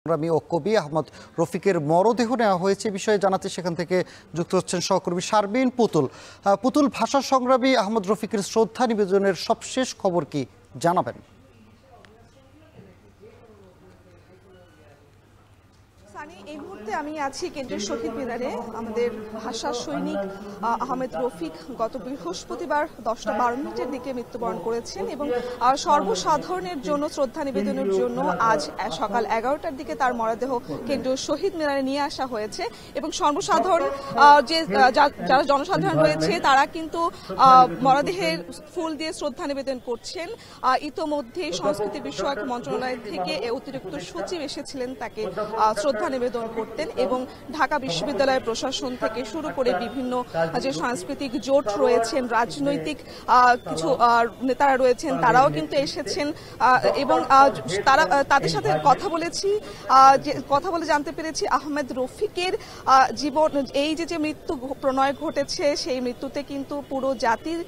সংগ্রামী ও কবি আহমদ রফিকের মরদেহ নেওয়া হয়েছে বিষয়ে জানাতে সেখান থেকে যুক্ত হচ্ছেন সহকর্মী শারবিন পুতুল। পুতুল, ভাষা সংগ্রামী আহমদ রফিকের শ্রদ্ধা নিবেদনের সবশেষ খবর কি জানাবেন? এই মুহূর্তে আমি আছি কেন্দ্রীয় শহীদ মিনারে। আমাদের ভাষা সৈনিক আহমেদ রফিক গত বৃহস্পতিবার 10:12 দিকে মৃত্যুবরণ করেছেন এবং সর্বসাধারণের জন্য শ্রদ্ধা নিবেদনের জন্য আজ সকাল 11টার দিকে তার মরদেহ কেন্দ্রীয় শহীদ মিনারে নিয়ে আসা হয়েছে এবং সর্বসাধারণ যারা জনসাধারণ রয়েছে তারা কিন্তু মরদেহের ফুল দিয়ে শ্রদ্ধা নিবেদন করছেন। ইতোমধ্যে সংস্কৃতি বিষয়ক মন্ত্রণালয় থেকে অতিরিক্ত সচিব এসেছিলেন তাকে শ্রদ্ধা নিবেদন করতেন এবং ঢাকা বিশ্ববিদ্যালয়ের প্রশাসন থেকে শুরু করে বিভিন্ন যে সাংস্কৃতিক জোট রয়েছেন, রাজনৈতিক কিছু নেতারা রয়েছেন, তারাও কিন্তু এসেছেন এবং তাদের সাথে কথা বলে জানতে পেরেছি আহমেদ রফিকের জীবন, এই যে মৃত্যু প্রণয় ঘটেছে সেই মৃত্যুতে কিন্তু পুরো জাতির,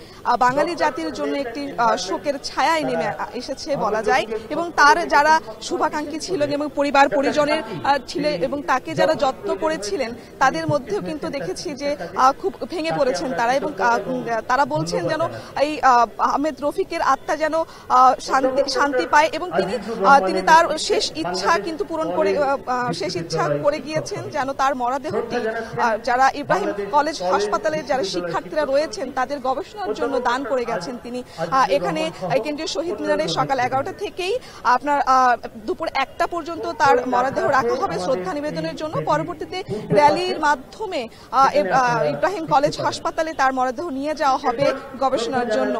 বাঙালি জাতির জন্য একটি শোকের ছায়ায় নেমে এসেছে বলা যায় এবং তার যারা শুভাকাঙ্ক্ষী ছিলেন এবং পরিবার পরিজনের ছিলেন এবং তাকে যারা যত্ন করেছিলেন তাদের মধ্যেও কিন্তু দেখেছি যে খুব ভেঙে পড়েছেন তারা এবং তারা বলছেন যেন এই আহমেদ রফিকের আত্মা যেন শান্তি পায় এবং তিনি তার শেষ ইচ্ছা কিন্তু পূরণ করে গিয়েছেন যেন তার মরদেহটি যারা ইব্রাহিম কলেজ হাসপাতালের যারা শিক্ষার্থীরা রয়েছেন তাদের গবেষণার জন্য দান করে গেছেন তিনি। এখানে কেন্দ্রীয় শহীদ মিনারে সকাল 11টা থেকেই আপনার দুপুর 1টা পর্যন্ত তার মরদেহ রাখা হবে শ্রদ্ধা নিবেদনের জন্য। পরবর্তীতে র্যালির মাধ্যমে ইব্রাহিম কলেজ হাসপাতালে তার মরদেহ নিয়ে যাওয়া হবে গবেষণার জন্য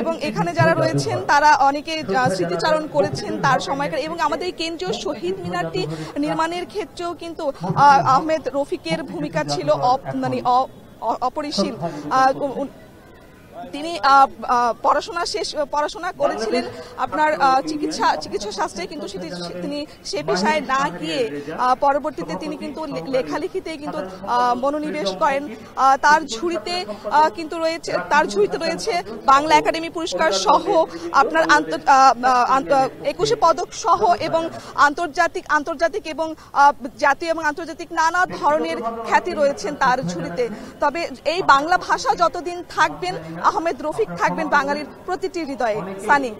এবং এখানে যারা রয়েছেন তারা অনেকে স্মৃতিচারণ করেছেন তার সময়কার এবং আমাদের কেন্দ্রীয় শহীদ মিনারটি নির্মাণের ক্ষেত্রেও কিন্তু আহমেদ রফিকের ভূমিকা ছিল অপরিসীম। তিনি পড়াশোনা করেছিলেন আপনার চিকিৎসা শাস্ত্রে, কিন্তু তিনি সে পেশায় না গিয়ে পরবর্তীতে তিনি কিন্তু লেখালেখিতে কিন্তু মনোনিবেশ করেন। তার ঝুড়িতে রয়েছে বাংলা একাডেমি পুরস্কার সহ আপনার 21 পদক সহ এবং আন্তর্জাতিক এবং জাতীয় এবং আন্তর্জাতিক নানা ধরনের খ্যাতি রয়েছেন তার ঝুড়িতে। তবে এই বাংলা ভাষা যতদিন থাকবেন আহমেদ রফিক থাকবেন বাঙালির প্রতিটি হৃদয়ে। সানি।